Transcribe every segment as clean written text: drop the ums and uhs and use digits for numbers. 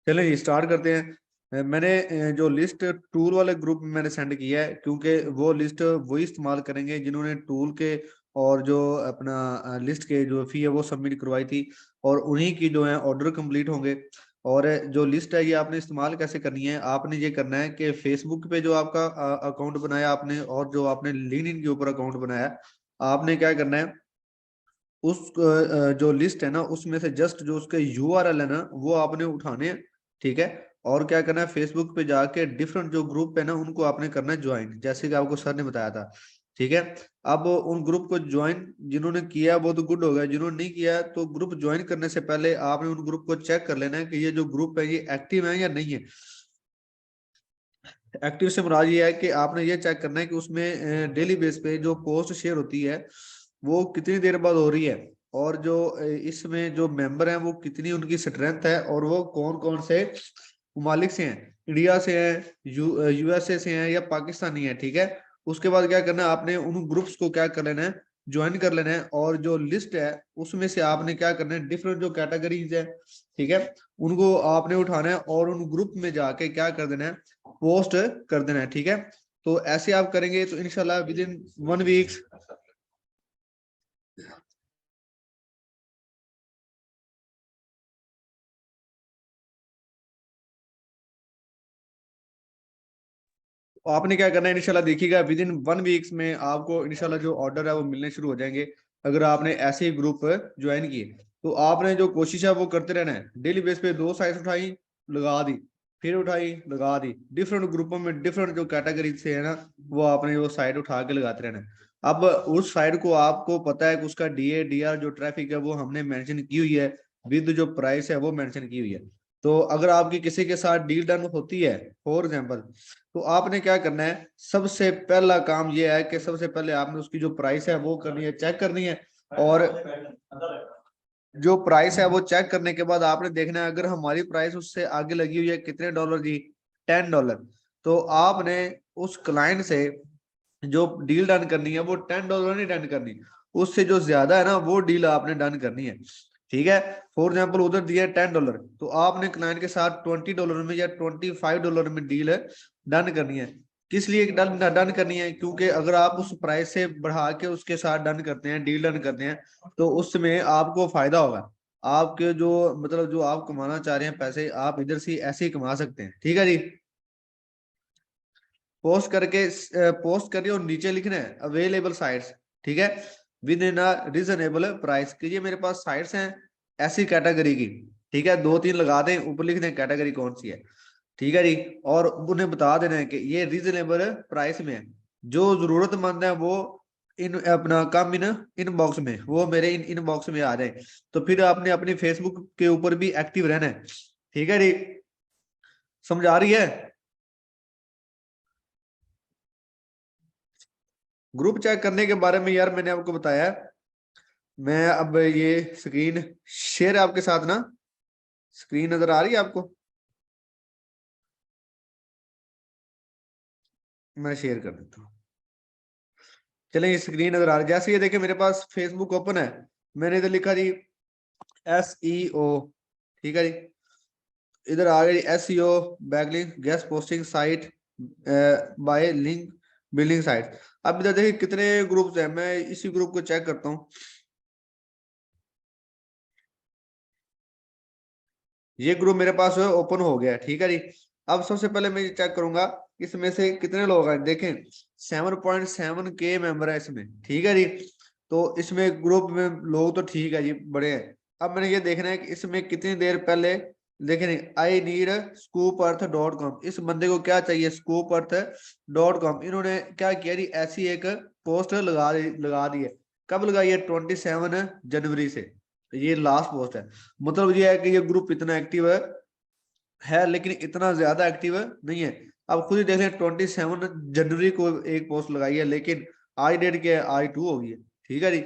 चलिए स्टार्ट करते हैं। मैंने जो लिस्ट टूल वाले ग्रुप में मैंने सेंड किया है, क्योंकि वो लिस्ट वही इस्तेमाल करेंगे जिन्होंने टूल के और जो अपना लिस्ट के जो फी है वो सबमिट करवाई थी, और उन्हीं की जो है ऑर्डर कंप्लीट होंगे। और जो लिस्ट है ये आपने इस्तेमाल कैसे करनी है, आपने ये करना है कि फेसबुक पे जो आपका अकाउंट बनाया आपने, और जो आपने लिंक्डइन के ऊपर अकाउंट बनाया, आपने क्या करना है, उस जो लिस्ट है ना उसमें से जस्ट जो उसके यूआरएल है ना वो आपने उठाने हैं। ठीक है। और क्या करना है, फेसबुक पे जाके डिफरेंट जो ग्रुप है ना उनको आपने करना है ज्वाइन, जैसे कि आपको सर ने बताया था। ठीक है। अब उन ग्रुप को ज्वाइन जिन्होंने किया वो तो गुड हो गया, जिन्होंने नहीं किया तो ग्रुप ज्वाइन करने से पहले आपने उन ग्रुप को चेक कर लेना है कि ये जो ग्रुप है ये एक्टिव है या नहीं है। एक्टिव से मुराद ये है कि आपने ये चेक करना है कि उसमें डेली बेस पे जो पोस्ट शेयर होती है वो कितनी देर बाद हो रही है, और जो इसमें जो मेंबर हैं वो कितनी उनकी स्ट्रेंथ है, और वो कौन कौन से ममालिक से हैं, इंडिया से हैं, यूएसए से हैं या पाकिस्तानी है। ठीक है। उसके बाद क्या करना है, आपने उन ग्रुप्स को क्या कर लेना है, ज्वाइन कर लेना है, और जो लिस्ट है उसमें से आपने क्या करना है, डिफरेंट जो कैटेगरीज है, ठीक है, उनको आपने उठाना है और उन ग्रुप में जाके क्या कर देना है, पोस्ट कर देना है। ठीक है। तो ऐसे आप करेंगे तो इंशाल्लाह विद इन 1 वीक। आपने क्या करना है, इंशाल्लाह देखिएगा विद इन 1 वीक्स में आपको इंशाल्लाह जो ऑर्डर है वो मिलने शुरू हो जाएंगे, अगर आपने ऐसे ही ग्रुप ज्वाइन किए। तो आपने जो कोशिश है वो करते रहना है, डेली बेस पे 2 साइट्स उठाई, लगा दी, फिर उठाई, लगा दी, डिफरेंट ग्रुपों में डिफरेंट जो कैटेगरी से है ना वो आपने वो साइट उठा के लगाते रहना है। अब उस साइट को आपको पता है कि उसका डीए डीआर जो ट्रैफिक है वो हमने मेंशन की हुई है, विद जो प्राइस है वो मेंशन की हुई है। तो अगर आपकी किसी के साथ डील डन होती है फॉर एग्जाम्पल, तो आपने क्या करना है, सबसे पहला काम ये है कि सबसे पहले आपने उसकी जो प्राइस है वो करनी है, चेक करनी है। और जो प्राइस है वो चेक करने के बाद आपने देखना है अगर हमारी प्राइस उससे आगे लगी हुई है, कितने डॉलर जी, $10, तो आपने उस क्लाइंट से जो डील डन करनी है वो $10 नहीं डन करनी, उससे जो ज्यादा है ना वो डील आपने डन करनी है। ठीक है। फॉर एग्जाम्पल उधर दिया है $10, तो आपने क्लाइंट के साथ $20 में या $25 में डील डन करनी है। किस लिए डन डन करनी है, क्योंकि अगर आप उस प्राइस से बढ़ा के उसके साथ डन करते हैं, डील डन करते हैं, तो उसमें आपको फायदा होगा। आपके जो मतलब जो आप कमाना चाह रहे हैं पैसे, आप इधर से ऐसे ही कमा सकते हैं। ठीक है जी। पोस्ट करके पोस्ट करिए और नीचे लिखना है अवेलेबल साइट्स। ठीक है। With in a reasonable price, कि ये मेरे पास साइट्स हैं ऐसी कैटेगरी की। ठीक है। 2-3 लगा दें, ऊपर लिख दें कैटेगरी कौन सी है। ठीक है जी। और उन्हें बता देना है कि ये रीजनेबल प्राइस में है, जो जरूरतमंद है वो इन अपना कम इन इनबॉक्स में, वो मेरे इन इनबॉक्स में आ जाए। तो फिर आपने अपनी फेसबुक के ऊपर भी एक्टिव रहना है। ठीक है जी। समझ आ रही है। ग्रुप चेक करने के बारे में यार मैंने आपको बताया। मैं अब ये स्क्रीन शेयर है आपके साथ ना, स्क्रीन नजर आ रही है आपको, मैं शेयर कर देता हूँ। चलिए ये स्क्रीन नजर आ रही है, जैसे ये देखे मेरे पास फेसबुक ओपन है, मैंने इधर लिखा जी SEO। ठीक है जी। इधर आ गई SEO, backlink, guest posting site, bye link, building site. अब इधर देखिए कितने ग्रुप्स हैं, मैं इसी ग्रुप को चेक करता हूँ। ये ग्रुप मेरे पास ओपन हो गया है। ठीक है जी। अब सबसे पहले मैं चेक करूंगा इसमें से कितने लोग हैं, देखें 7.7 के मेंबर है इसमें। ठीक है जी। तो इसमें ग्रुप में लोग तो ठीक है जी, बड़े हैं। अब मैंने ये देखना है कि इसमें कितनी देर पहले, देखें आई नीड scoop.earth.com, इस बंदे को क्या चाहिए, scoop.earth.com, इन्होंने क्या किया जी, ऐसी एक पोस्ट लगा दी है। कब लगाई है, 27 जनवरी से, ये लास्ट पोस्ट है। मतलब ये है कि ये ग्रुप इतना एक्टिव है लेकिन इतना ज्यादा एक्टिव नहीं है। अब खुद ही देख लें, 27 जनवरी को एक पोस्ट लगाई है, लेकिन आज डेट क्या है, आज 2 हो गई है। ठीक है जी।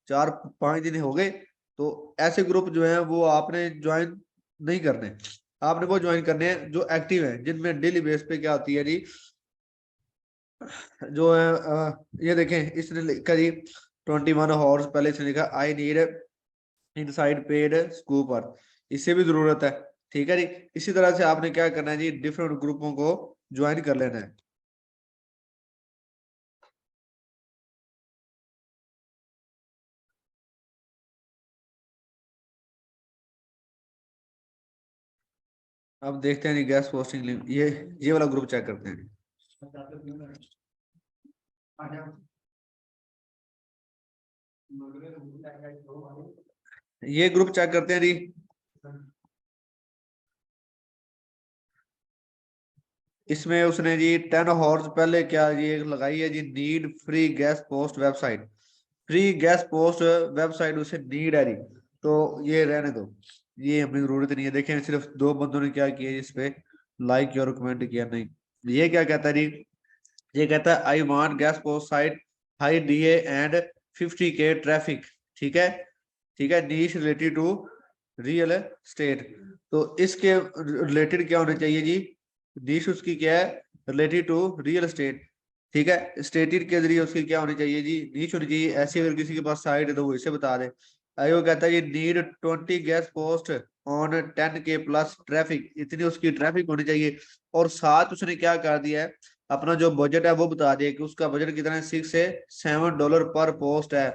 4-5 दिन हो गए। तो ऐसे ग्रुप जो है वो आपने ज्वाइन नहीं करने, आपने वो ज्वाइन करने हैं जो एक्टिव है, जिनमें डेली बेस पे क्या होती है जी, जो है ये देखें इसने लिखा जी 21 हॉर्स, पहले इसने लिखा I need inside paid scooper, इससे भी जरूरत है। ठीक है जी। इसी तरह से आपने क्या करना है जी, डिफरेंट ग्रुपों को ज्वाइन कर लेना है। अब देखते हैं जी गैस पोस्टिंग लिंक, ये वाला ग्रुप चेक करते हैं। ये ग्रुप चेक करते हैं जी। इसमें उसने जी 10 हॉर्स पहले क्या ये लगाई है जी, need free gas post website. Free gas post website उसे नीड है जी, तो ये रहने दो, ये हमें जरूरत नहीं है। देखें सिर्फ 2 बंदों ने क्या किया इस पे, लाइक और कमेंट किया नहीं। ये क्या कहता है जी, ये कहता है I want gas post site high DA and 50K traffic. ठीक है, ठीक है, नीश रिलेटेड टू रियल स्टेट। तो इसके रिलेटेड क्या होना चाहिए जी, नीश उसकी क्या है, रिलेटेड टू रियल स्टेट। ठीक है, स्टेटेड के जरिए उसकी क्या होनी चाहिए जी, नीश होनी चाहिए। ऐसी अगर किसी के पास साइट है तो वो इसे बता दे। आयो कहता है ये need 20 gas post on 10K plus traffic, इतनी उसकी ट्रैफिक होनी चाहिए। और साथ उसने क्या कर दिया है, अपना जो बजट है वो बता दिया कि उसका बजट कितना है, $6 से $7 पर पोस्ट है।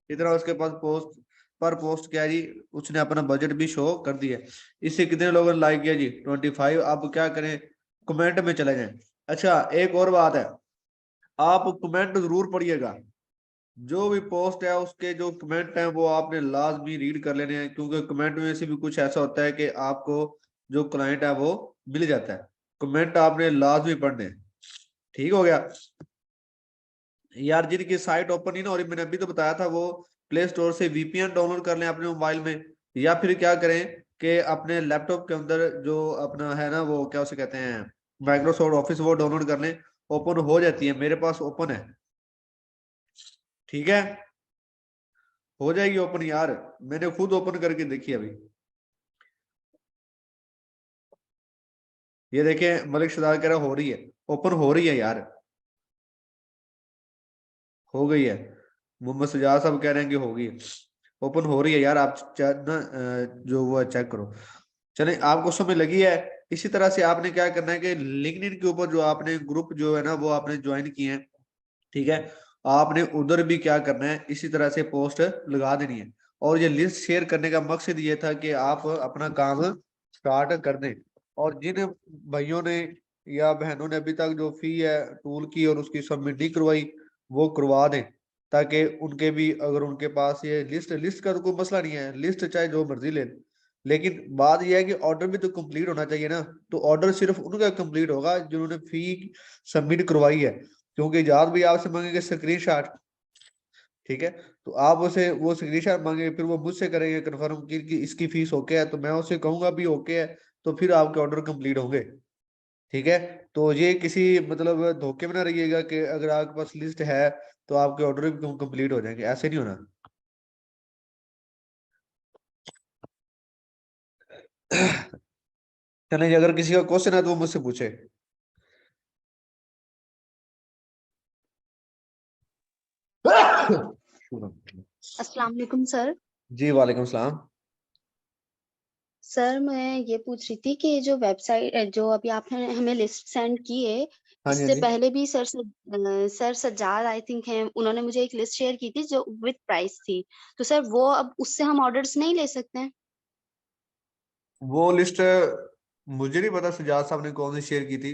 इतना उसके पास पोस्ट पर पोस्ट क्या है जी, उसने अपना बजट भी शो कर दिया। इससे कितने लोगों ने लाइक किया जी, 25। अब क्या करें, कमेंट में चले जाएं। अच्छा एक और बात है, आप कमेंट जरूर पढ़िएगा। जो भी पोस्ट है उसके जो कमेंट है वो आपने लाजमी रीड कर लेने हैं, क्योंकि कमेंट में से भी कुछ ऐसा होता है कि आपको जो क्लाइंट है वो मिल जाता है। कमेंट आपने लाजमी पढ़ने हैं। ठीक हो गया यार, जिनकी साइट ओपन नहीं ना हो रही, मैंने अभी तो बताया था, वो प्ले स्टोर से वीपीएन डाउनलोड कर लें अपने मोबाइल में, या फिर क्या करें कि अपने लैपटॉप के अंदर जो अपना है ना, वो क्या उसे कहते हैं, माइक्रोसॉफ्ट ऑफिस, वो डाउनलोड कर लें। ओपन हो जाती है, मेरे पास ओपन है। ठीक है, हो जाएगी ओपन यार, मैंने खुद ओपन करके देखी अभी। ये देखें, मलिक सदार कह रहा हो रही है, ओपन हो रही है यार, हो गई है। मोहम्मद सजाद साहब कह रहे हैं कि हो गई है, ओपन हो रही है यार। आप ना जो वो चेक करो। चले, आपको समझ लगी है। इसी तरह से आपने क्या करना है कि लिंक्डइन के ऊपर जो आपने ग्रुप जो है ना वो आपने ज्वाइन किए हैं, ठीक है, आपने उधर भी क्या करना है, इसी तरह से पोस्ट लगा देनी है। और ये लिस्ट शेयर करने का मकसद ये था कि आप अपना काम स्टार्ट कर दें। और जिन भाइयों ने या बहनों ने अभी तक जो फी है टूल की और उसकी सबमिट नहीं करवाई, वो करवा दें, ताकि उनके भी, अगर उनके पास ये लिस्ट लिस्ट का तो कोई मसला नहीं है, लिस्ट चाहे जो मर्जी ले, लेकिन बात यह है कि ऑर्डर भी तो कंप्लीट होना चाहिए ना। तो ऑर्डर सिर्फ उनका कंप्लीट होगा जिन्होंने फी सबमिट करवाई है, क्योंकि इजाजत भी आपसे मांगेंगे स्क्रीनशॉट। ठीक है, तो आप उसे वो स्क्रीनशॉट मांगे, फिर वो मुझसे करेंगे कंफर्म कि इसकी फीस ओके है, तो मैं उसे कहूंगा भी ओके है, तो फिर आपके ऑर्डर कंप्लीट होंगे। ठीक है, तो ये किसी मतलब धोखे में ना रहिएगा कि अगर आपके पास लिस्ट है तो आपके ऑर्डर भी कंप्लीट हो जाएंगे, ऐसे नहीं होना। चलिए, अगर किसी का क्वेश्चन है तो वो मुझसे पूछे। अस्सलाम वालेकुम सर। जी वालेकुम सलाम। सर मैं ये पूछ रही थी कि जो वेबसाइट जो अभी आपने हमें लिस्ट सेंड की है, हाँ जी, हाँ इससे जी। पहले भी सर सज्जाद आई थिंक हैं, उन्होंने मुझे एक लिस्ट शेयर की थी जो विद प्राइस थी। तो सर वो अब उससे हम ऑर्डर्स नहीं ले सकते हैं? वो लिस्ट मुझे नहीं पता सजाद साहब ने कौन सी शेयर की थी।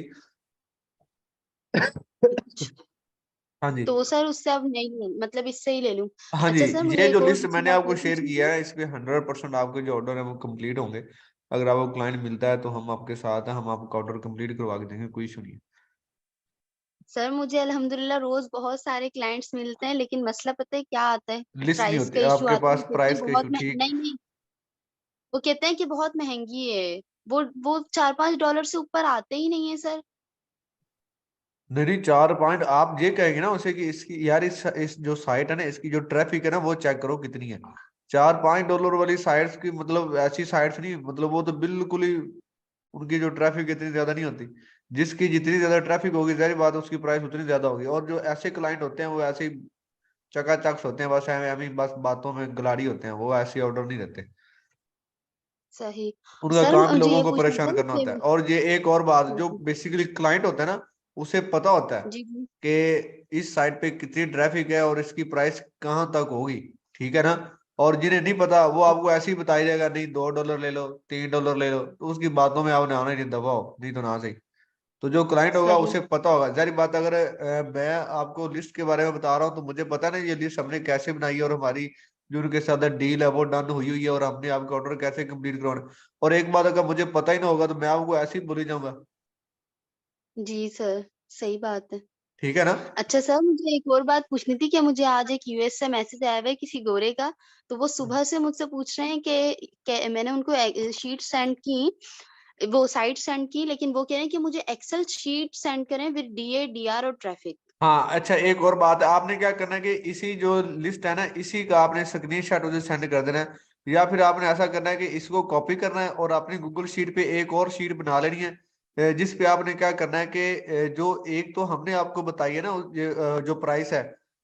अच्छा, हाँ जी, तो सर उससे अब नहीं मतलब इससे ही ले लूं? हाँ जी। अच्छा सर, मुझे ये जो एक और लिस्ट दूसरी मैंने बात आपको ये शेयर पूछनी किया थी। है, इसमें 100% आपके जो ऑर्डर है वो कंप्लीट होंगे। अगर आपको क्लाइंट मिलता है तो हम आपके साथ हैं, हम आपका ऑर्डर कंप्लीट करवा के देंगे, कोई इशू नहीं है। सर मुझे अल्हम्दुलिल्लाह रोज बहुत सारे क्लाइंट्स मिलते हैं, लेकिन मसला पता है क्या आता है? लिस्ट नहीं प्राइस होती का इशू आपके आता है। पास, वो कहते हैं प्राइस का इशू, बहुत ठीक। नहीं नहीं, वो कहते हैं कि बहुत महंगी है। वो $4-5 से ऊपर आते ही नहीं है सर। नहीं नहीं, 4 पॉइंट आप ये कहेंगे ना उसे कि इसकी यार, इस जो साइट है ना, इसकी जो ट्रैफिक है ना वो चेक करो कितनी है। $4-5 वाली साइट्स की मतलब ऐसी साइट्स नहीं, मतलब वो तो बिल्कुल ही, उनकी जो ट्रैफिक इतनी ज्यादा नहीं होती। जिसकी जितनी ज्यादा ट्रैफिक होगी जाहिर बात है उसकी प्राइस उतनी ज्यादा होगी। और जो ऐसे क्लाइंट होते हैं वो ऐसे ही चकाचक होते हैं, बस एम बस बातों में गलाड़ी होते हैं, वो ऐसे ऑर्डर नहीं देते। सही। उनका सर काम ही मुझे लोगों ये को पूछना परेशान था करना कि होता है। और ये एक और बात, जो जी, बेसिकली क्लाइंट होता है ना, उसे पता होता है जी, जी। कि इस साइट पे कितनी ट्रैफिक है और इसकी प्राइस कहाँ तक होगी, ठीक है ना। और जिन्हें नहीं पता वो आपको ऐसे ही बताई जाएगा, नहीं $2 ले लो, $3 ले लो, तो उसकी बातों में आपने आना ही नहीं, दबाओ नहीं तो ना सही। तो जो क्लाइंट होगा सही। उसे पता होगा। जारी बात, अगर मैं आपको लिस्ट के बारे में बता रहा हूँ तो मुझे पता नहीं ये लिस्ट हमने कैसे बनाई है और हमारी जो उनके साथ डील है वो डन हुई हुई है और हमने आपका ऑर्डर कैसे कंप्लीट करवाना है। और एक बात, अगर मुझे पता ही ना होगा तो मैं आपको ऐसे ही भूल ही जाऊंगा। जी सर, सही बात है। ठीक है ना। अच्छा सर, मुझे एक और बात पूछनी थी कि मुझे आज एक यूएस से मैसेज आया हुआ है किसी गोरे का, तो वो सुबह से मुझसे पूछ रहे हैं कि मैंने उनको शीट सेंड की, वो साइट सेंड की, लेकिन वो कह रहे हैं कि मुझे एक्सेल शीट सेंड करें विद डीए, डीआर और ट्रैफिक। हाँ अच्छा, एक और बात है, आपने क्या करना है कि इसी जो लिस्ट है ना, इसी का आपने स्क्रीनशॉट उसे सेंड कर देना है। या फिर आपने ऐसा करना है कि इसको कॉपी करना है और अपनी गूगल शीट पे एक और शीट बना लेनी है, जिस पे आपने क्या करना है कि जो एक तो हमने आपको बताई है ना, जो प्राइस है,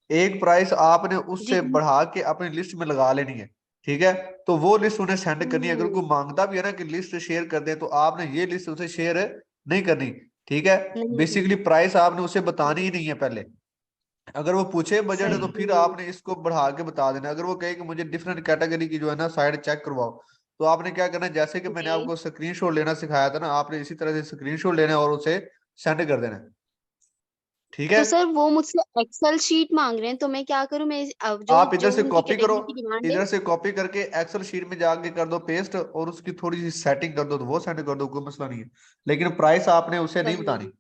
एक प्राइस आपने जी, उससे जी। बढ़ा के अपनी लिस्ट में लगा लेनी है। ठीक है। तो वो लिस्ट उन्हें सेंड करनी है। अगर हुँ, कोई मांगता भी है ना कि लिस्ट शेयर कर दे, तो आपने ये लिस्ट उसे शेयर नहीं करनी। ठीक है। नहीं बेसिकली करनी। प्राइस आपने उसे बतानी ही हुँ, नहीं है पहले। अगर वो पूछे बजट है तो फिर सही। आपने इसको बढ़ा के बता देना। अगर वो कहे कि मुझे डिफरेंट कैटेगरी की जो है ना साइड चेक करवाओ, तो आपने क्या करना है, जैसे कि मैंने जी। आपको स्क्रीनशॉट लेना सिखाया था ना, आपने इसी तरह से स्क्रीनशॉट लेना है और उसे सेंड कर देना है। ठीक है। तो सर वो मुझसे एक्सेल शीट माँग रहे हैं, तो मैं क्या करूँ? मैं जो आप इधर जो से उनकी कॉपी करो, कैटेगरी की डिमांड है। इधर से कॉपी करके एक्सेल शीट में जाके कर दो पेस्ट और उसकी थोड़ी सी सेटिंग कर दो तो वो सेंड कर दो, कोई मसला नहीं है। लेकिन प्राइस आपने उसे नहीं सही। बतानी।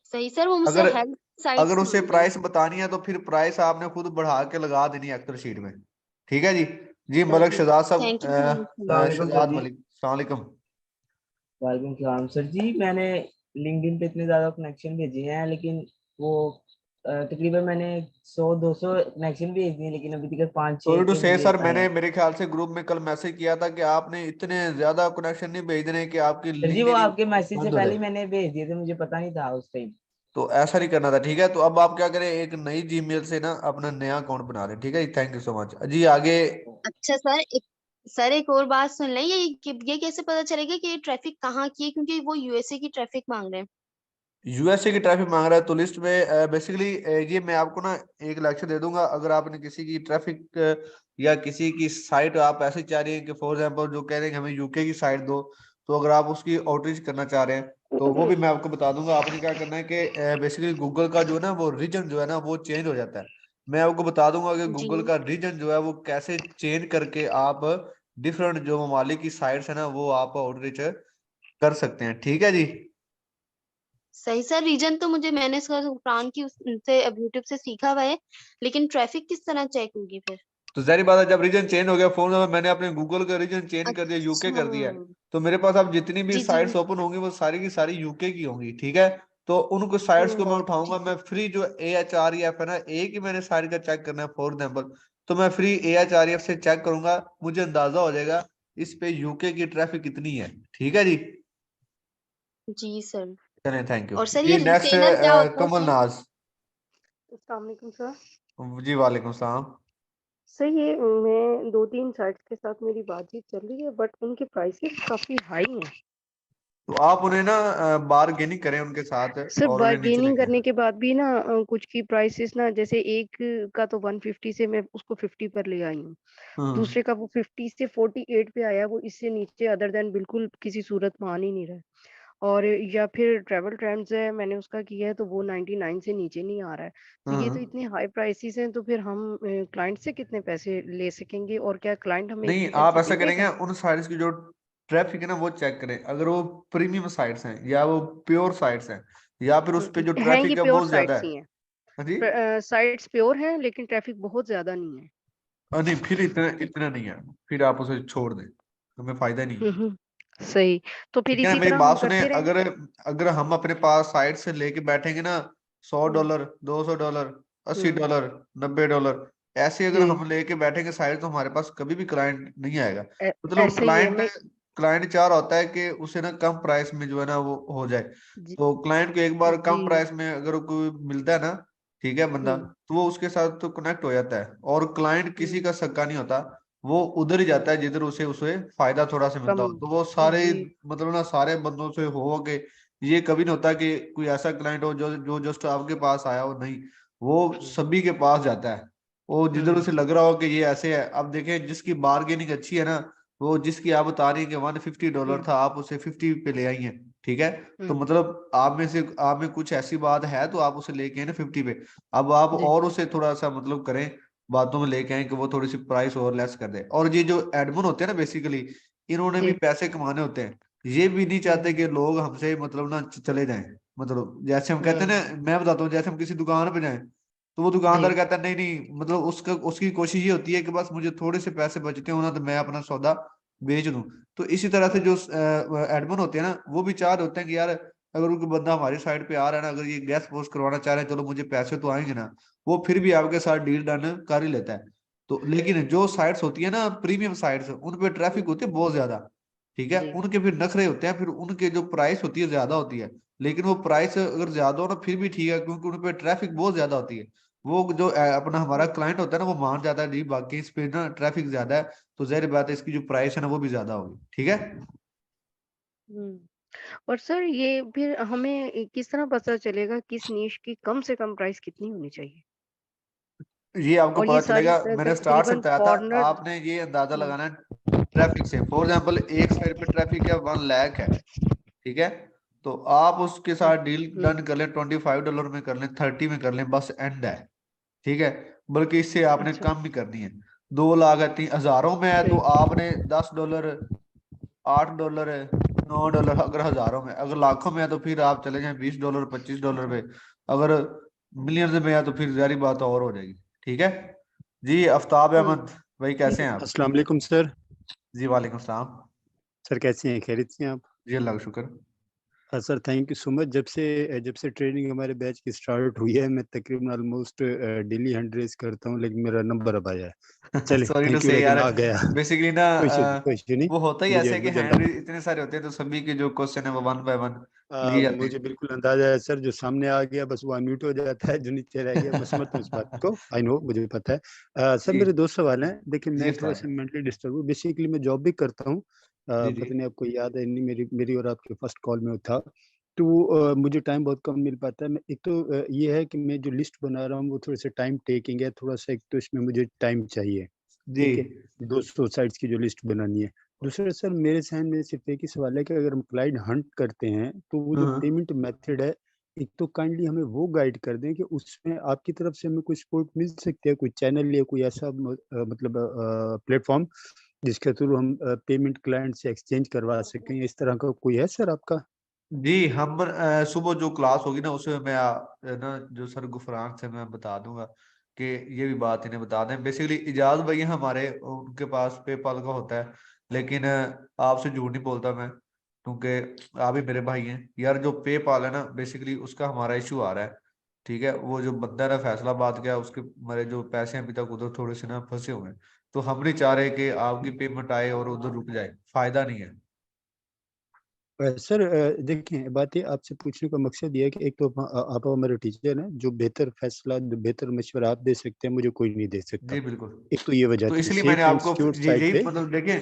सही सर, वो मुझसे अगर हेल्थ अगर साइट्स उसे माँग रहे हैं। प्राइस बतानी है तो फिर प्राइस आपने खुद बढ़ा के लगा देनी है एक्सेल शीट में। ठीक है जी। जी मलक सही। Shahzad Sahab, thank you so much sir. सलामकुम सर शहजाद जी। मलिक, अस्सलाम वालेकुम। वालेकुम सलाम सर जी। मैंने लिंक्डइन पे इतने ज़्यादा कनेक्शन भेजे हैं, लेकिन वो तकरीबन मैंने 100-200 कनेक्शन भेज दिए, लेकिन अभी तक 5-6 सॉरी टू के से मुझे सर, आए मैंने हैं। मेरे ख्याल से ग्रुप में कल मैसेज किया था कि आपने इतने ज्यादा कनेक्शन नहीं भेजने कि आपकी सर जी वो लिंक्डइन आपके मैसेज से बंद हो पहले ही जाए। मैंने भेज दिए थे, मुझे पता नहीं था उस टाइम। तो ऐसा नहीं करना था। ठीक है। तो अब आप क्या करें, एक नई जीमेल से ना अपना नया अकाउंट बना लें। ठीक है जी, थैंक यू सो मच जी। आगे अच्छा सर एक और बात सुन लें, ये कैसे पता चलेगा कि ये ट्रैफिक कहाँ की है? क्योंकि वो यूएसए की ट्रैफिक माँग रहे हैं। यूएसए की ट्रैफिक मांग रहा है, तो लिस्ट में बेसिकली ये मैं आपको ना एक लेक्चर दे दूंगा। अगर आपने किसी की ट्रैफिक या किसी की साइट आप ऐसे चाह रही हैं कि फॉर एग्जांपल जो कह रहे हैं कि हमें यूके की साइट दो, तो अगर आप उसकी आउटरीच करना चाह रहे हैं तो वो भी मैं आपको बता दूंगा। आपने क्या करना है कि बेसिकली गूगल का जो है ना वो रीजन जो है ना वो चेंज हो जाता है। मैं आपको बता दूंगा कि जी, गूगल का रीजन जो है वो कैसे चेंज करके आप डिफरेंट जो ममालिक की साइट्स है ना वो आप आउटरीच कर सकते हैं। ठीक है जी। सही सर, रीजन तो मैंने सर कुरान की उनसे अब यूट्यूब से सीखा हुआ है, लेकिन ट्रैफिक किस तरह चेक होगी फिर? तो जाहिर बात है, जब रीजन चेंज हो गया फोन में, मैंने अपने गूगल का रीजन चेंज कर दिया, यूके अच्छा। कर दिया है, तो मेरे पास अब जितनी भी जी, जी। साइट्स ओपन होंगी वो सारी की सारी यूके की होंगी। ठीक है। तो उनको साइट्स को मैं ओह! उठाऊंगा, ठीक मैं है। फ्री जो ए एच आर एफ है ना, एक ही मैंने साइट का चेक करना है फॉर एग्जाम्पल, तो मैं free A H R F से चेक करूंगा, मुझे अंदाजा हो जाएगा इस पे यूके की ट्रैफिक कितनी है। ठीक है जी। जी सर। चलें, थैंक यू और सर ये जी। नेक्स्ट रिटेलर क्या होता है कमल सर? नाज। अस्सलाम वालेकुम सर। जी वालेकुम सलाम। सर ये मैं 2-3 साइट्स के साथ मेरी बातचीत चल रही है, बट उनके प्राइसेस काफ़ी हाई हैं। तो आप उन्हें ना बारगेनिंग करें उनके साथ सर और उन्हें नीचे बार्गेनिंग लेके आए। करने के बाद भी ना कुछ की प्राइसेस ना, जैसे एक का तो 150 से मैं उसको 50 पर ले आई हूँ। हम्म। दूसरे का वो 50 से 48 पे आया, वो इससे नीचे अदर देन बिल्कुल किसी सूरत में आ ही नहीं रहा है। और या फिर ट्रैवल ट्रेंड्स है, मैंने उसका किया है तो वो 99 से नीचे नहीं आ रहा है। तो ये तो हम्म। इतने हाई प्राइसेस हैं, तो फिर हम क्लाइंट से कितने पैसे ले सकेंगे और क्या क्लाइंट हमें नहीं, इतने आप पैसे ऐसा दे करेंगे, देगा? उन साइट्स की जो ट्रैफिक है ना वो चेक करें। अगर वो प्रीमियम साइट्स हैं या वो प्योर साइट्स हैं या फिर उस पे जो हैं, ये ट्रैफिक है प्योर बहुत ज्यादा साइट्स है। ही हैं। हाँ जी। साइट्स प्योर हैं लेकिन ट्रैफिक बहुत ज़्यादा नहीं है। नहीं, फिर इतना इतना नहीं है, फिर आप उसे छोड़ दें, हमें फायदा नहीं है। हुँ, हुँ। सही। तो फिर ठीक है ना, इसी मेरी तरह हम बात सुने। करते रहें? अगर अगर हम अपने पास साइट से लेके बैठेंगे ना, सौ हुँ, डॉलर $200, अस्सी हुँ। डॉलर $90, ऐसे अगर जी। हम लेके बैठेंगे साइट, तो हमारे पास कभी भी क्लाइंट नहीं आएगा। ऐ मतलब ऐसे ही है। क्लाइंट मैं क्लाइंट चाह रहा होता है कि उसे ना कम प्राइस में जो है ना वो हो जाए। जी, तो क्लाइंट को एक बार जी। कम प्राइस में अगर कोई मिलता है ना, ठीक है बंदा, हुँ, तो वो उसके साथ तो कनेक्ट हो जाता है। और क्लाइंट किसी हुँ। का सक्का नहीं होता, वो उधर ही जाता है जिधर उसे उसे फायदा थोड़ा सा मिलता हो। कम तो वो सारे जी, मतलब ना सारे बंदों से हो के ये कभी नहीं होता कि कोई ऐसा क्लाइंट हो जो जो जस्ट आपके पास आया हो, नहीं, वो सभी के पास जाता है। वो जिधर उसे लग रहा हो कि ये ऐसे है, अब देखें जिसकी बार्गेनिंग अच्छी है ना, वो जिसकी आप बता रही है कि $150 हुँ, था, आप उसे 50 पे ले आई हैं, ठीक है। तो हुँ, मतलब आप में कुछ ऐसी बात है तो आप उसे लेके आए ना 50 पे। अब आप जी, और उसे थोड़ा सा मतलब करें, बातों में लेके आए कि वो थोड़ी सी प्राइस और लेस कर दे। और ये जो एडमिन होते हैं ना बेसिकली, इन्होंने भी जी, पैसे कमाने होते हैं। ये भी नहीं चाहते हुँ, कि लोग हमसे मतलब ना चले जाएं। मतलब जैसे हम कहते हैं हुँ, ना, मैं बताता हूँ, जैसे हम किसी दुकान पे जाएं तो वो दुकानदार जी, कहता है नहीं नहीं, मतलब उसका उसकी कोशिश ये होती है कि बस मुझे थोड़े से पैसे बचते हो ना तो मैं अपना सौदा बेच दूं। तो इसी तरह से जो एडमिन होते हैं ना, वो भी चाह रहे होते हैं कि यार अगर कोई बंदा हमारी साइड पे आ रहा है ना, अगर ये गैस पोस्ट करवाना चाह रहे हैं, चलो मुझे पैसे तो आएंगे ना, वो फिर भी आपके साथ डील डन कर ही लेता है। तो लेकिन जो साइट्स होती है ना, प्रीमियम साइट्स, उन पे ट्रैफिक हुँ, होती है बहुत ज्यादा, ठीक है। जी, उनके फिर नखरे होते हैं, फिर उनके जो प्राइस होती है ज्यादा होती है। लेकिन वो प्राइस अगर ज्यादा हो ना फिर भी ठीक है, क्योंकि उन पे ट्रैफिक बहुत ज्यादा होती है। वो जो अपना हमारा हुँ, क्लाइंट होता है ना, वो मान जाता है जी बाकी इस पे ना ट्रैफिक ज्यादा है, तो जाहिर बात है इसकी जो प्राइस है ना वो भी ज्यादा होगी, ठीक है। हुँ। और सर ये फिर हमें किस तरह पता चलेगा किस निश की कम से कम प्राइस कितनी होनी चाहिए? ये आपको और ये पता सारी चलेगा, मैंने स्टार्ट से तकरीबन बताया था। कॉर्नर आपने ये अंदाजा हुँ, लगाना है ट्रैफिक से। फॉर एग्जाम्पल एक साइड पे ट्रैफिक है 1 लाख है, ठीक है। तो आप उसके हुँ, साथ डील हुँ, डन कर लें, $25 में कर लें, 30 में कर लें, बस एंड है, ठीक है। बल्कि इससे आपने अच्छा, कम भी करनी है। 2 लाख है, हजारों में है तो ठीक, आपने $10, $8, $9, अगर हजारों में, अगर लाखों में है तो फिर आप चले जाएं $20, $25 पे। अगर मिलियंस में है तो फिर जारी बात और हो जाएगी, ठीक है। जी आफ्ताब हुँ, अहमद भाई, कैसे हैं आप? अस्सलाम वालेकुम सर। जी वालेकुम सलाम। सर कैसे हैं? खैरियत से हैं आप? जी अल्लाह का शुक्र। Sir thank you so much. जब से ट्रेनिंग हमारे बैच की स्टार्ट हुई है, मैं तकरीबन ऑलमोस्ट डेली हैंड रेज़ करता हूँ, लेकिन मेरा नंबर अब आया है। चलें, सॉरी टू थैंक यू, से यार, लेकिन आ गया। बेसिकली ना कोई इश्यू नहीं। वो होता ही ऐसे मुझे है कि मुझे हैंड अंदा इतने सारे होते हैं तो सभी के जो क्वेश्चन है वो 1 बाय 1 लिए जाते मुझे हैं। बिल्कुल अंदाज़ा है सर, जो सामने आ गया बस वो अनम्यूट हो जाता है, जो नीचे रह गया मैं समझता हूँ इस बात को, आई नो, मुझे पता है। सर जी मेरे 2 सवाल हैं। देखिए जी मैं आफ्ताब। थोड़ा-सा मेंटली डिस्टर्ब हूँ, बेसिकली मैं जॉब भी करता हूँ। जी जी पता नहीं आपको याद है नहीं, मेरी मेरी और आपके फर्स्ट कॉल में था। तो मुझे टाइम बहुत कम मिल पाता है। मैं एक तो ये है कि मैं जो लिस्ट बना रहा हूँ वो थोड़ा-सा टाइम टेकिंग है, थोड़ा-सा एक तो इसमें मुझे टाइम चाहिए, जी ठीक है? 200 साइट्स की जो लिस्ट बनानी है। दूसरा सर मेरे ज़हन में सिर्फ़ एक ही सवाल है कि अगर हम क्लाइंट हंट करते हैं, तो वो जो हाँ पेमेंट मेथड है, एक तो काइंडली हमें वो गाइड कर दें कि उसमें आपकी तरफ से हमें कोई सपोर्ट मिल सकती है, कोई चैनल या कोई ऐसा मतलब प्लेटफ़ॉर्म जिसके थ्रू हम पेमेंट क्लाइंट से एक्सचेंज करवा सकें, इस तरह का कोई है सर आपका? जी, हम सुबह जो क्लास होगी ना उसमें मैं ना जो सर गुफरान से मैं बता दूंगा कि ये भी बात इन्हें बता दें। बेसिकली इजाज भाई हैं हमारे, उनके पास पेपाल का होता है। लेकिन आपसे झूठ नहीं बोलता मैं, क्योंकि आप ही मेरे भाई हैं यार। जो पेपाल है ना बेसिकली उसका हमारा इशू आ रहा है, ठीक है। वो जो बंदा है ना फैसलाबाद का, उसके हमारे जो पैसे हैं अभी तक उधर थोड़े से ना फंसे हुए हैं। तो हम नहीं चाह रहे कि आपकी पेमेंट आए और उधर रुक जाए, फायदा नहीं है। सर देखिए बात ये आपसे पूछने का मकसद ये है कि एक तो आप हमारे टीचर हैं, जो बेहतर फैसला, जो बेहतर मशवरा आप दे सकते हैं, मुझे कोई नहीं दे सकता। जी बिल्कुल। एक तो ये वजह तो थी, इसलिए मैंने सेफ एंड आपको सिक्योर जी साइड जी पे। मतलब देखिए,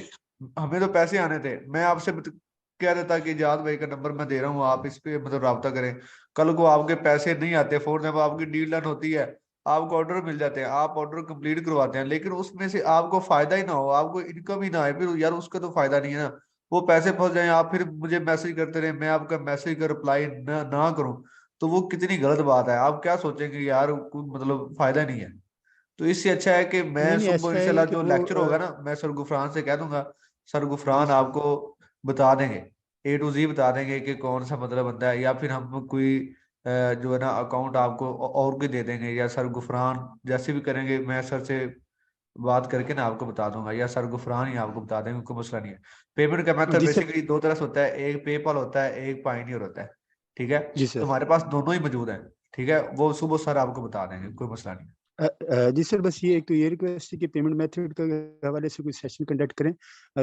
हमें तो पैसे आने थे। मैं आपसे कह देता कि जाद भाई का नंबर मैं दे रहा हूँ, आप इस पे मतलब रब्ता करें। कल को आपके पैसे नहीं आते, फॉर एग्जाम्पल आपकी डील डन होती है, आपको ऑर्डर मिल जाते हैं, आप ऑर्डर कंप्लीट करवाते हैं, लेकिन उसमें से आपको फायदा ही ना हो, आपको इनकम ही ना आए, फिर यार उसका तो फायदा नहीं है ना। वो पैसे फंस जाए, आप फिर मुझे मैसेज करते रहे, मैं आपका मैसेज का रिप्लाई ना करूं, तो वो कितनी गलत बात है। आप क्या सोचेंगे यार, कोई मतलब फायदा नहीं है। तो इससे अच्छा है कि मैं नहीं, नहीं, सुबह ऐसा है इंशाल्लाह कि जो वो लेक्चर होगा ना, मैं सर गुफरान से कह दूंगा, सर जी गुफरान सर। आपको बता देंगे, ए टू जी बता देंगे कि कौन सा मतलब बंदा है। या फिर हम कोई जो है ना अकाउंट आपको और भी दे देंगे, या सर गुफरान जैसे भी करेंगे, मैं सर से बात करके ना आपको बता दूंगा, या सर गुफरान ही आपको बता देंगे, कोई मसला नहीं है। पेमेंट का मेथड जी सर। बेसिकली दो तरह से होता है, एक पेपल होता है, एक पाइनियर होता है, ठीक है। जी तो सर। हमारे पास दोनों ही मौजूद है, ठीक है। वो सुबह सर आपको बता देंगे, कोई मसला नहीं है। जी सर, बस ये एक तो ये रिक्वेस्ट है कि पेमेंट मेथड के हवाले से कोई सेशन कंडक्ट करें।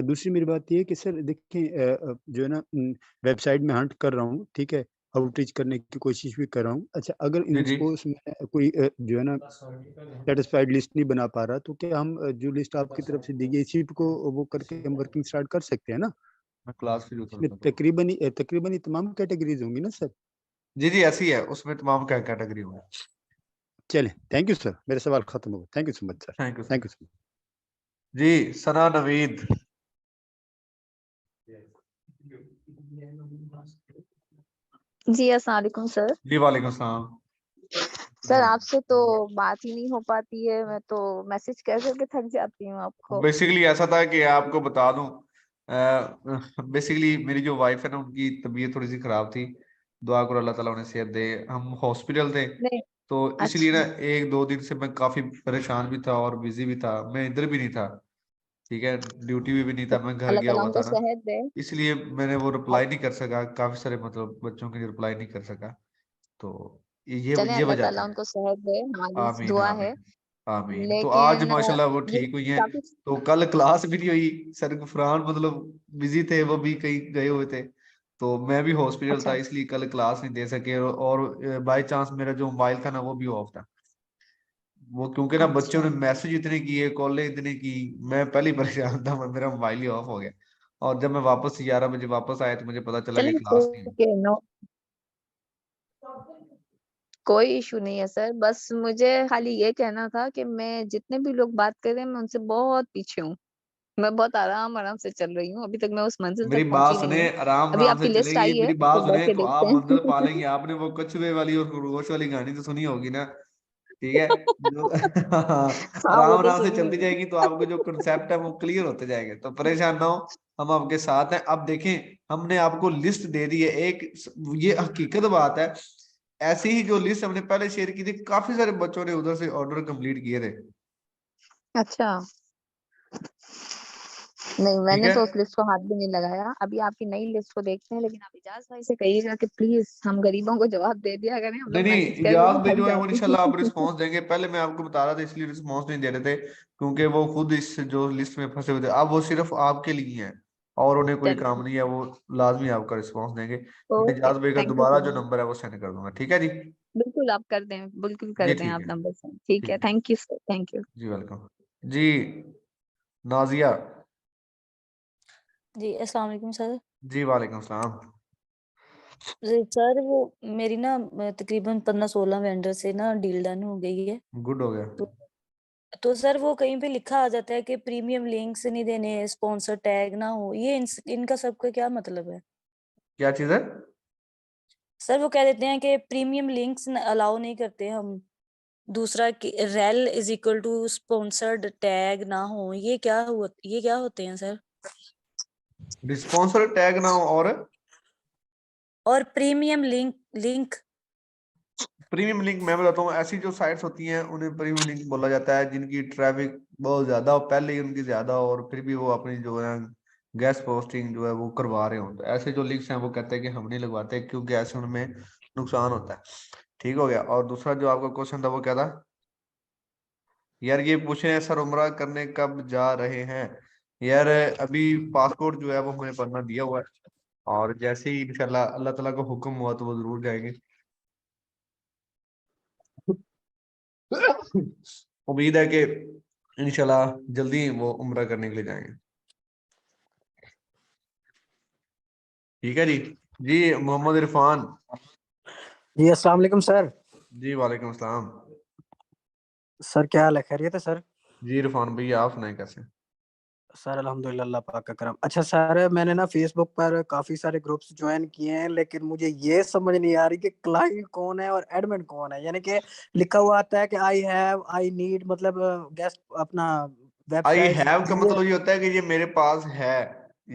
दूसरी मेरी बात ये है कि सर देखिए जो है ना वेबसाइट में हंट कर रहा हूँ, ठीक है? आउटरीच करने की कोशिश भी कर रहा हूँ। अच्छा, अगर जी जी इनको उसमें कोई जो है ना सेटिस्फाइड लिस्ट नहीं बना पा रहा, तो क्या हम जो लिस्ट आपकी तरफ से दी गई शीट को वो करके हम वर्किंग स्टार्ट कर सकते हैं ना? मैं क्लास फिर इसमें तकरीबन ही तमाम कैटेगरीज होंगी ना सर? जी जी ऐसी है, उसमें तमाम कैटेगरी होंगे। चलें, थैंक यू सर, मेरे सवाल खत्म हो गए। Thank you so much sir. Thank you thank you sir. जी। सना नवीद। जी अस्सलाम वालेकुम सर। जी वालेकुम सलाम। सर आपसे तो बात ही नहीं हो पाती है, मैं तो मैसेज कर करके थक जाती हूँ आपको। बेसिकली ऐसा था कि आपको बता दूं, बेसिकली मेरी जो वाइफ है ना, उनकी तबीयत थोड़ी सी खराब थी। दुआ करो अल्लाह ताला उन्हें सेहत दे। हम हॉस्पिटल थे, नहीं। तो इसलिए ना अच्छा। 1-2 दिन से मैं काफी परेशान भी था और बिजी भी था। मैं इधर भी नहीं था, ठीक है, ड्यूटी भी नहीं था, मैं घर अल्लाह गया ताला हुआ उनको था ना, सेहत दे। इसलिए मैंने वो रिप्लाई नहीं कर सका। काफी सारे मतलब बच्चों के लिए रिप्लाई नहीं कर सका, तो चलें ये अल्लाह वजह ताला थी। उनको सेहत दे, हमारी आमीन दुआ है। आमीन आमीन। तो आज लेकिन माशाल्लाह वो ये ठीक हुई हैं। काफी। तो कल क्लास भी नहीं हुई, सर गुफरान मतलब बिजी थे, वो भी कहीं गए हुए थे, तो मैं भी हॉस्पिटल था, अच्छा। इसलिए कल क्लास नहीं दे सके। और बाय चांस मेरा जो मोबाइल था ना, वो भी ऑफ था। वो क्योंकि ना बच्चों अच्छा। ने मैसेज इतने किए, कॉलें इतने की, मैं पहले ही परेशान था, मेरा मोबाइल ही ऑफ हो गया। और जब मैं वापस 11 बजे वापस आया, तो मुझे पता चला कि चलें क्लास नहीं हुई। ओके, नो कोई इशू नहीं है सर। बस मुझे खाली ये कहना था कि मैं जितने भी लोग बात कर रहे हैं, मैं उनसे बहुत पीछे हूँ। मैं बहुत आराम आराम से चल रही हूँ, अभी तक मैं उस मंजिल मेरी तक बात पहुंची नहीं सुने, हूँ। आराम अभी आराम से आपकी लिस्ट चलेंगी। आई है मेरी तो बात बैठ सुने, के तो देखते आप मंजिल पालेंगे। हैं। आपने वो कछुए वाली और खरगोश वाली कहानी तो सुनी होगी ना, ठीक है, जो हाँ वो आराम तो आराम से सुनी चलती हुई है। जाएगी, तो आपके जो कंसेप्ट है वो क्लियर होते जाएंगे, तो परेशान ना हो, हम आपके साथ हैं। अब देखें, हमने आपको लिस्ट दे दी है एक, ये हकीकत बात है। ऐसी ही जो लिस्ट हमने पहले शेयर की थी, काफी सारे बच्चों ने उधर से ऑर्डर कंप्लीट किए थे, अच्छा। नहीं, ठीक मैंने है। तो उस लिस्ट को हाथ भी नहीं लगाया। अभी आपकी नई लिस्ट को देखते हैं, लेकिन आप इजाज भाई से कहिएगा कि प्लीज हम गरीबों को जवाब दे दिया करें, हम नहीं लोग नहीं, मैसेज कर इजाज करके भाई थक जो है वो जाते इंशाल्लाह आप हैं। रिस्पांस देंगे। पहले मैं आपको बता रहा था, इसलिए रिस्पांस नहीं दे रहे थे, क्योंकि वो खुद इस जो लिस्ट में फंसे हुए थे। अब वो सिर्फ आपके लिए हैं, और उन्हें कोई चलो काम नहीं है, वो लाजमी आपका रिस्पांस देंगे। मैं ओके, इजाज भाई का थैंक यू दोबारा सो जो मच। नंबर है वो सेंड कर दूंगा, ठीक है जी। बिल्कुल आप कर दें, बिल्कुल जी कर दें ठीक आप है। नंबर से। ठीक है, ठीक है thank you sir, thank you. जी, वेलकम जी। नाजिया। जी अस्सलाम वालेकुम सर। जी वालेकुम सलाम। जी सर, वो मेरी ना तकरीबन 15-16 वेंडर से ना डील डन हो गई है। गुड हो गया। तो सर वो कहीं पे लिखा आ जाता है कि प्रीमियम लिंक्स नहीं देने, स्पॉन्सर टैग ना हो। ये इनका सबका क्या मतलब है? क्या चीज है? सर वो कह देते हैं कि प्रीमियम लिंक्स अलाउ नहीं करते हम। दूसरा कि rel is equal to sponsored tag ना हो। ये क्या होते हैं सर? स्पॉन्सर टैग ना हो और प्रीमियम लिंक प्रीमियम लिंक, मैं बताता हूँ, ऐसी जो साइट्स होती हैं उन्हें प्रीमियम लिंक बोला जाता है, जिनकी ट्रैफिक बहुत ज्यादा हो, पहले ही उनकी ज्यादा हो, और फिर भी वो अपनी जो है गेस्ट पोस्टिंग जो है वो करवा रहे हो। तो ऐसे जो लिंक्स हैं वो कहते हैं कि हम नहीं लगवाते, क्योंकि ऐसे उनमें नुकसान होता है। ठीक हो गया। और दूसरा जो आपका क्वेश्चन था वो क्या था यार? ये पूछे हैं सर उम्रा करने कब जा रहे हैं? यार अभी पासपोर्ट जो है वो हमें बनना दिया हुआ है, और जैसे ही इंशाल्लाह अल्लाह ताला का हुक्म हुआ तो वो जरूर जाएंगे। उम्मीद है कि इंशाल्लाह जल्दी वो उम्रा करने के लिए जाएंगे। ठीक है जी। जी मोहम्मद इरफान। जी अस्सलाम वालेकुम सर। जी वालेकुम अस्सलाम। सर क्या हाल है, खैरियत है सर? जी इरफान भैया, आप सुनाए कैसे? सर अल्हम्दुलिल्लाह, अल्लाह पाक का करम। अच्छा सर, मैंने ना फेसबुक पर काफी सारे ग्रुप्स ज्वाइन किए हैं, लेकिन मुझे ये समझ नहीं आ रही कि क्लाइंट कौन है और एडमिन कौन है। यानी कि लिखा हुआ आता है कि आई हैव, आई नीड, मतलब गेस्ट अपना आई वेबसाइट हैव का ये। मतलब ये होता है कि ये मेरे पास है,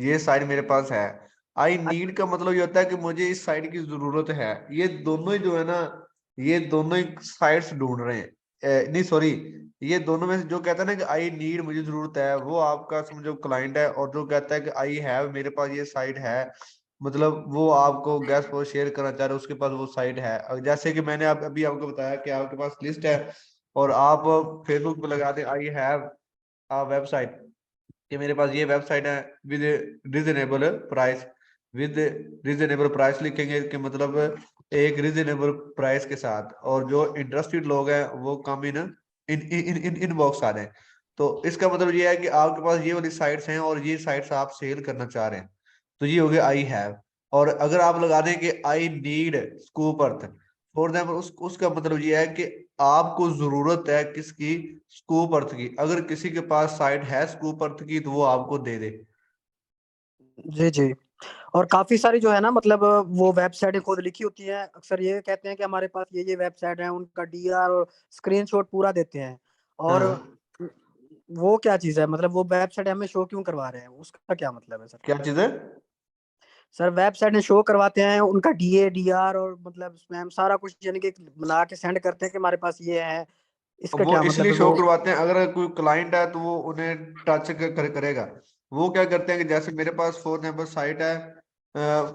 ये साइट मेरे पास है। आई नीड का मतलब ये होता है कि मुझे इस साइट की जरूरत है। ये दोनों ही जो है ना, ये दोनों ही साइट्स ढूंढ रहे हैं। नहीं सॉरी, ये दोनों में से जो कहता है ना कि आई नीड मुझे जरूरत है, वो आपका समझो क्लाइंट है। और जो कहता है कि आई हैव मेरे पास ये साइट है, मतलब वो आपको गैस को शेयर करना चाह रहे हैं, उसके पास वो साइट है। जैसे कि मैंने अभी आपको बताया कि आपके पास लिस्ट है, और आप फेसबुक पे लगा दें आई हैव वेबसाइट, कि मेरे पास ये वेबसाइट है with reasonable price, with reasonable price लिखेंगे कि मतलब एक रीजनेबल प्राइस के साथ, और जो इंटरेस्टेड लोग हैं वो कम इनबॉक्स आ जाए। तो इसका मतलब ये है कि आपके पास ये वाली साइट्स हैं और ये साइट्स आप सेल करना चाह रहे हैं, तो ये हो गया आई हैव। और अगर आप लगा दें कि I need scoop earth for them, उसका मतलब ये है कि आपको जरूरत है किसकी, स्कूप अर्थ की। अगर किसी के पास साइट है स्कूप अर्थ की तो वो आपको दे दे। जी जी। और काफी सारी जो है ना मतलब वो वेबसाइटें खुद लिखी होती हैं, अक्सर ये कहते हैं कि हमारे पास ये वेबसाइट है, उनका डीआर और स्क्रीनशॉट पूरा देते हैं। और हाँ, वो क्या चीज है, मतलब वो वेबसाइट हमें शो क्यों करवा रहे हैं, उसका क्या मतलब है सर? क्या चीज है? सर वेबसाइट में शो करवाते हैं उनका डीआर और मतलब स्पैम सारा कुछ, यानी कि बना के सेंड करते हैं कि हमारे पास ये है, इसका वो क्या मतलब इसलिए है शो वो? करवाते हैं, अगर कोई क्लाइंट है तो वो उन्हें टच करेगा। वो क्या करते हैं कि जैसे मेरे पास फॉर एग्जाम्पल साइट है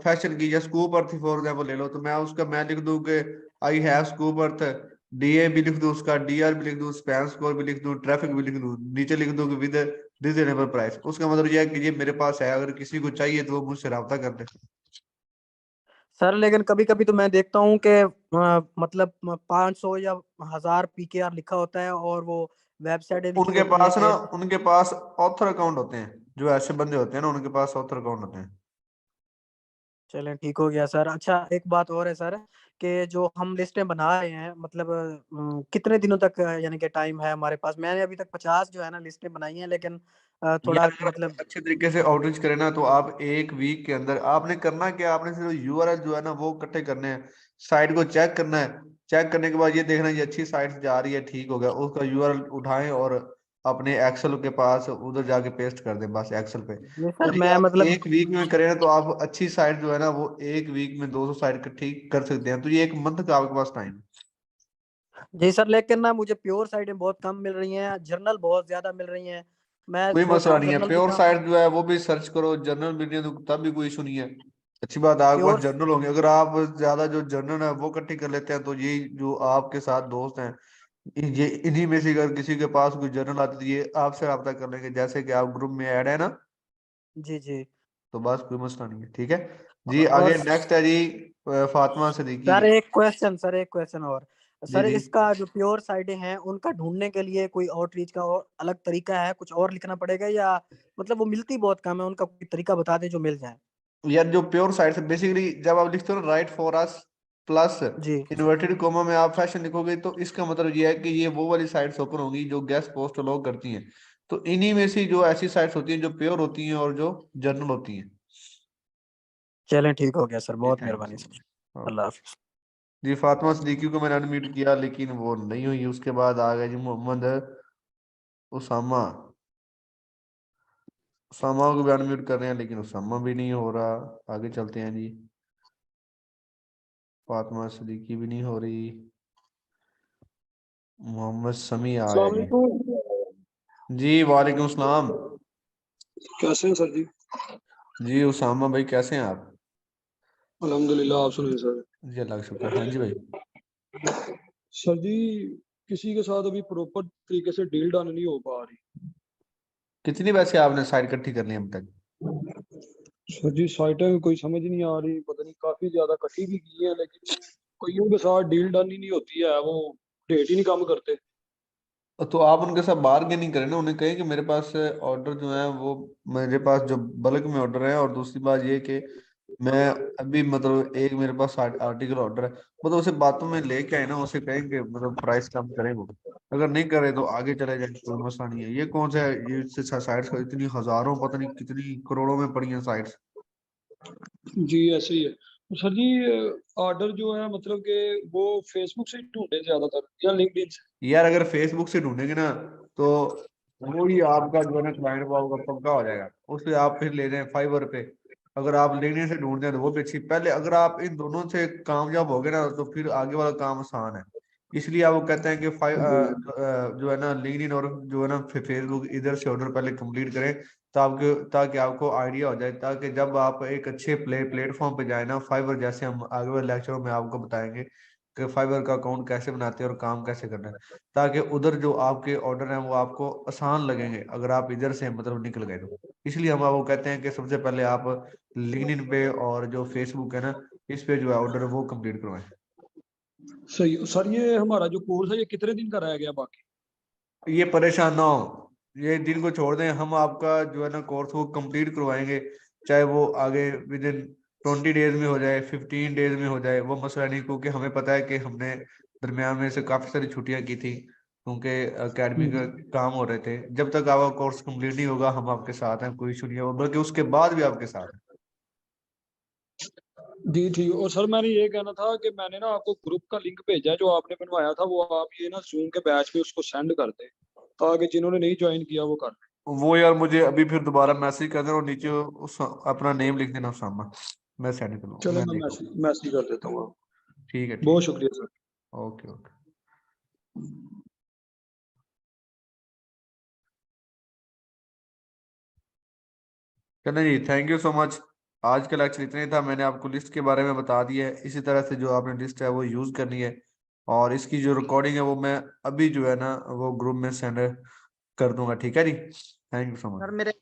फैशन की या स्कूप अर्थ फॉर एग्जाम्पल ले लो, तो मैं लिख दूं कि I have scoop earth, DA भी लिख दूं, उसका डीआर भी लिख दूं, स्पैम स्कोर भी लिख दूं, ट्रैफिक भी लिख दूं, नीचे लिख दूं कि विद रीजनेबल प्राइस। उसका मतलब ये है कि ये मेरे पास है, अगर किसी को चाहिए तो वो मुझसे रब्ता कर ले। सर लेकिन कभी कभी तो मैं देखता हूँ कि मतलब 500 या 1000 पीकेआर लिखा होता है और वो वेबसाइटें लिखी उनके होती हैं पास कि ना, उनके पास ऑथर अकाउंट होते हैं, जो ऐसे बंदे होते हैं ना उनके पास ऑथर अकाउंट होते हैं। चलें ठीक हो गया सर। अच्छा एक बात और है सर, कि जो हम लिस्टें बना रहे हैं मतलब कितने दिनों तक यानी कि टाइम है हमारे पास? मैंने अभी तक 50 जो है ना लिस्टें बनाई हैं, लेकिन थोड़ा यार अगर मतलब आप अच्छे तरीके से आउटरीच करें ना, तो आप एक वीक के अंदर आपने करना क्या, आपने सिर्फ यूआरएल जो है ना वो इकट्ठे करने हैं, साइट को चेक करना है, चेक करने के बाद ये देखना है ये अच्छी साइट जा रही है, ठीक हो गया, उसका यूआरएल उठाएं और अपने एक्सेल के पास उधर जाके पेस्ट कर दें बस एक्सेल पे। ये सर और ये मैं आप मतलब एक वीक में करें ना, तो आप अच्छी साइट जो है ना वो एक वीक में 200 साइट ठीक कर सकते हैं। तो ये एक मंथ का आपके पास टाइम। जी सर, लेकिन ना मुझे प्योर साइटें बहुत कम मिल रही हैं, जर्नल बहुत ज्यादा मिल रही हैं। मैं कोई सोच रहा मसला हूँ नहीं है, जर्नल भी प्योर काम। साइट जो है वो भी सर्च करो, जर्नल मिल रही है तो तब भी कोई इशू नहीं है। अच्छी बात है, आपके पास प्योर जर्नल होंगे। अगर आप ज्यादा जो जर्नल है वो इकट्ठी कर लेते हैं, तो ये जो आपके साथ दोस्त हैं, ये इन्हीं में से अगर किसी के पास कोई जर्नल आती है ये आपसे रब्ता कर लेंगे, जैसे कि आप ग्रुप में ऐड है ना, जी जी। तो बस कोई मसला नहीं है। ठीक है जी, और आगे नेक्स्ट है जी फातिमा सिद्दीकी। सर एक क्वेश्चन और जी सर, जी। इसका जो प्योर साइटें हैं उनका ढूंढने के लिए कोई आउटरीच का और अलग तरीका है, कुछ और लिखना पड़ेगा, या मतलब वो मिलती बहुत कम है, उनका कोई तरीका बता दें जो मिल जाए? यार जो प्योर साइट से बेसिकली जब आप लिखते हो ना राइट फॉर अस प्लस जी। इन्वर्टेड कोमा में आप फैशन लिखोगे, तो इसका मतलब ये है कि ये वो वाली साइट्स ओपन होंगी जो गेस्ट पोस्ट लोग करती हैं। तो इन्हीं में से जो ऐसी साइट्स होती हैं जो प्योर होती हैं और जो जर्नल होती हैं। चलें ठीक हो गया सर, जी बहुत थैंक मेहरबानी सर। यू। अल्लाह हाफिज। जी फातिमा सिद्दीकी को मैंने अनम्यूट किया लेकिन वो नहीं हुई, उसके बाद आ गया जी मोहम्मद उसामा। उसामा को भी अनम्यूट कर रहे हैं लेकिन उसामा भी नहीं हो रहा। आगे चलते हैं जी, फातिमा सिद्दीकी भी नहीं हो रही, मोहम्मद समी आ गया अस्सलाम जी। वालेकुम। जी वालेकुम सलाम। कैसे हैं सर जी? जी उसामा भाई कैसे हैं आप? अल्हम्दुलिल्लाह, आप सुनिए सर। जी अल्लाह का शुक्र। हाँ जी भाई। सर जी, किसी के साथ अभी प्रॉपर तरीके से डील डन नहीं हो पा रही। कितनी वैसे आपने साइड इकट्ठी कर ली अब तक? सर जी साइटें में कोई समझ नहीं आ रही, पता नहीं काफी ज्यादा इकट्ठी भी की है, लेकिन कईयों के साथ डील डन ही नहीं होती है, वो डेट ही नहीं काम करते। तो आप उनके साथ बार्गेनिंग करें ना, उन्हें कहें कि मेरे पास ऑर्डर जो है वो, मेरे पास जो बल्क में ऑर्डर है, और दूसरी बात ये कि मैं अभी मतलब एक मेरे पास आर्टिकल ऑर्डर है, मतलब उसे बातों में लेके आए ना, उसे कहेंगे मतलब प्राइस कम करें वो। अगर नहीं करे तो आगे चले जाए, कोई मसला नहीं है। ये कौन सा है ये साइट्स, इतनी हजारों पता नहीं कितनी करोड़ों में पड़ी हैं साइट्स। जी ऐसे ही है। तो सर जी ऑर्डर जो है मतलब कि वो फेसबुक से ढूंढे ज्यादातर या लिंक्डइन से? यार अगर फेसबुक से ढूंढेंगे ना, तो वो ही आपका जो है ना क्लाइंट वो आपका पक्का हो जाएगा, उस पे आप फिर ले रहे हैं फाइवर पे। अगर आप लिंक्डइन से ढूंढते हैं तो वो भी अच्छी, पहले अगर आप इन दोनों से कामयाब हो गए ना तो फिर आगे वाला काम आसान है। इसलिए आप वो कहते हैं कि जो है ना लिंक्डइन और जो है ना फेसबुक, इधर से ऑर्डर पहले कंप्लीट करें, ताकि आपको आइडिया हो जाए, ताकि जब आप एक अच्छे प्लेटफॉर्म पे जाए ना, फाइवर जैसे हम आगे वाले लेक्चरों में आपको बताएंगे, कि फाइवर का अकाउंट कैसे बनाते हैं और काम कैसे करना है, ताकि उधर जो आपके ऑर्डर हैं वो आपको आसान लगेंगे अगर आप इधर से मतलब निकल गए तो। इसलिए हम आपको कहते हैं कि सबसे पहले आप लिंक्डइन पे और जो फेसबुक है ना, इस पे जो है ऑर्डर वो कंप्लीट करवाएं। सही सर, ये हमारा जो कोर्स है ये कितने दिन का रह गया बाकी? ये परेशान ना हो, ये दिन को छोड़ दें, हम आपका जो है ना कोर्स वो कंप्लीट करवाएंगे, चाहे वो आगे विद इन 20 डेज में हो जाए, 15 डेज में हो जाए, वो मसला नहीं, क्योंकि हमें पता है कि हमने दरमियान में से काफी सारी छुट्टियां की थी क्योंकि एकेडमी का काम हो रहे थे। जब तक आपका कोर्स कंप्लीट नहीं होगा हम आपके साथ हैं, कोई इशू नहीं है, बल्कि उसके बाद भी आपके साथ हैं। जी ठीक। और सर मैंने ये कहना था कि मैंने ना आपको ग्रुप का लिंक भेजा है जो आपने बनवाया था, वो आप ये ना जूम के बैच पे उसको सेंड कर दें ताकि जिन्होंने नहीं ज्वाइन किया वो कर लें। वो यार मुझे अभी फिर दोबारा मैसेज कर देना और नीचे उस अपना नेम लिख देना उसामा, मैं सेंड कर लूंगा, चलो मैं मैं देखूंगा। मैसेज कर देता हूँ। ठीक है, ठीक बहुत है, शुक्रिया सर। Okay okay. चलो जी, थैंक यू सो मच। आज का लेक्चर इतना ही था, मैंने आपको लिस्ट के बारे में बता दिया है, इसी तरह से जो आपने लिस्ट है वो यूज करनी है, और इसकी जो रिकॉर्डिंग है वो मैं अभी जो है ना वो ग्रुप में सेंड कर दूंगा। ठीक है जी, thank you so much. Sir मेरे